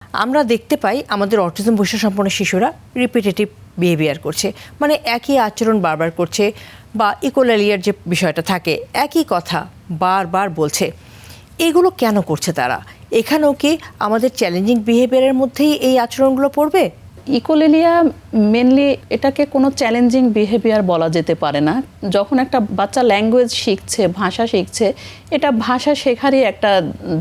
আমরা দেখতে পাই আমাদের অটিজম বৈশিষ্ট্যসম্পন্ন শিশুরা রিপিটেটিভ বিহেভিয়ার করছে, মানে একই আচরণ বারবার করছে, বা ইকোলালিয়ার যে বিষয়টা থাকে একই কথা বারবার বলছে। এগুলো কেন করছে তারা? এখানেও কি আমাদের চ্যালেঞ্জিং বিহেভিয়ারের মধ্যেই এই আচরণগুলো পড়বে? ইকোলেলিয়া মেনলি এটাকে কোনো চ্যালেঞ্জিং বিহেভিয়ার বলা যেতে পারে না। যখন একটা বাচ্চা ল্যাঙ্গুয়েজ শিখছে, ভাষা শিখছে, এটা ভাষা শেখারই একটা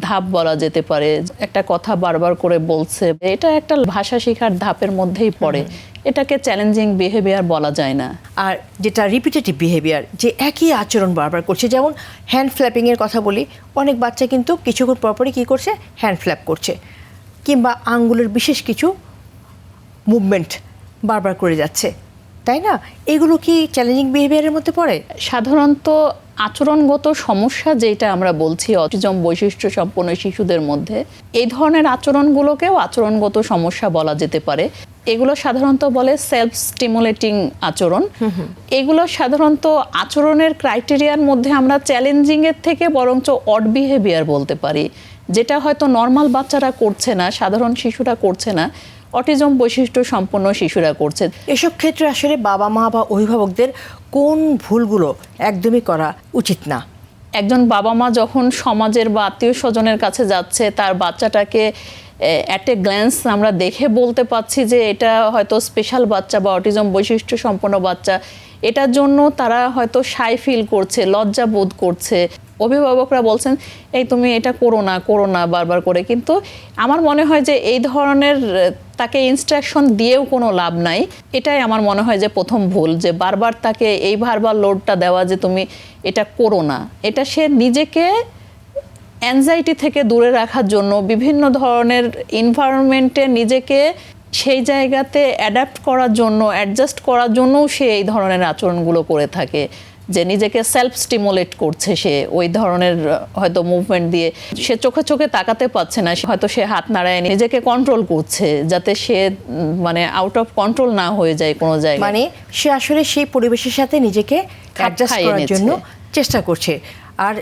ধাপ বলা যেতে পারে। একটা কথা বারবার করে বলছে, এটা একটা ভাষা শেখার ধাপের মধ্যেই পড়ে। এটাকে চ্যালেঞ্জিং বিহেভিয়ার বলা যায় না। আর যেটা রিপিটেটিভ বিহেভিয়ার, যে একই আচরণ বারবার করছে, যেমন হ্যান্ড ফ্ল্যাপিংয়ের কথা বলি, অনেক বাচ্চা কিন্তু কিছুক্ষণ পরপরই কী করছে, হ্যান্ড ফ্ল্যাপ করছে, কিংবা আঙ্গুলের বিশেষ কিছু মুভমেন্ট বারবার করে যাচ্ছে, তাই না? এগুলো কি চ্যালেঞ্জিং বিহেভিয়ারের মধ্যে পড়ে? সাধারণত আচরণগত সমস্যা যেটা আমরা বলছি অটিজম বৈশিষ্ট্য সম্পন্ন শিশুদের মধ্যে, এই ধরনের আচরণগুলোকেও আচরণগত সমস্যা বলা যেতে পারে। এগুলো সাধারণত বলে সেলফ স্টিমুলেটিং আচরণ। এগুলো সাধারণত আচরণের ক্রাইটেরিয়ার মধ্যে আমরা চ্যালেঞ্জিং এর থেকে বরঞ্চ অড বিহেভিয়ার বলতে পারি, যেটা হয়তো নর্মাল বাচ্চারা করছে না, সাধারণ শিশুরা করছে না, অটিজম বৈশিষ্ট্য সম্পন্ন শিশুরা করছে। এসব ক্ষেত্রে আসলে বাবা মা বা অভিভাবকদের কোন ভুলগুলো একদমই করা উচিত না? একজন বাবা মা যখন সমাজের বা আত্মীয় স্বজনের কাছে যাচ্ছে, তার বাচ্চাটাকে অ্যাট এ গ্ল্যান্স আমরা দেখে বলতে পারছি যে এটা হয়তো স্পেশাল বাচ্চা বা অটিজম বৈশিষ্ট্য সম্পন্ন বাচ্চা, এটার জন্য তারা হয়তো শাই ফিল করছে, লজ্জা বোধ করছে। অভিভাবকরা বলছেন এই তুমি এটা করো না বারবার করে। কিন্তু আমার মনে হয় যে এই ধরনের তাকে ইনস্ট্রাকশন দিয়েও কোনো লাভ নাই। এটাই আমার মনে হয় যে প্রথম ভুল, যে বারবার তাকে এই বারবার লোডটা দেওয়া যে তুমি এটা করো না। এটা সে নিজেকে অ্যাংজাইটি থেকে দূরে রাখার জন্য বিভিন্ন ধরনের এনভায়রনমেন্টে নিজেকে সেই জায়গাতে অ্যাডাপ্ট করার জন্য, অ্যাডজাস্ট করার জন্যও সে এই ধরনের আচরণগুলো করে থাকে, যে নিজেকে সেলফ স্টিমুলেট করছে সে ওই ধরনের হয়তো মুভমেন্ট দিয়ে। সে চোখে চোখে তাকাতে পারছে না, হয়তো সে হাত নাড়ায় নিজেকে কন্ট্রোল করছে যাতে সে মানে আউট অফ কন্ট্রোল না হয়ে যায় কোনো জায়গায়। মানে সে আসলে সেই পরিবেশের সাথে নিজেকে অ্যাডজাস্ট করার জন্য চেষ্টা করছে। আর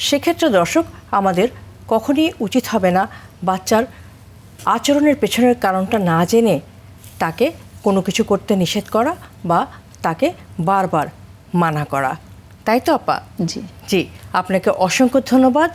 সেক্ষেত্রে দর্শক, আমাদের কখনই উচিত হবে না বাচ্চার আচরণের পেছনের কারণটা না জেনে তাকে কোনো কিছু করতে নিষেধ করা বা তাকে বারবার মানা করা, তাই তো আপা? জি, জি, আপনাকে অসংখ্য ধন্যবাদ।